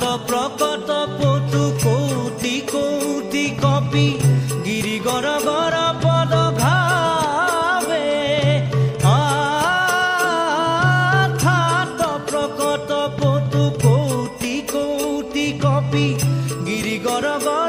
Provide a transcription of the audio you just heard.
প্রকট পটু কৌটি কৌটি কপি গিরি গর গর পদ ঘাবে থাত প্রকট পটু কৌটি কৌটি কপি গিরি গর গর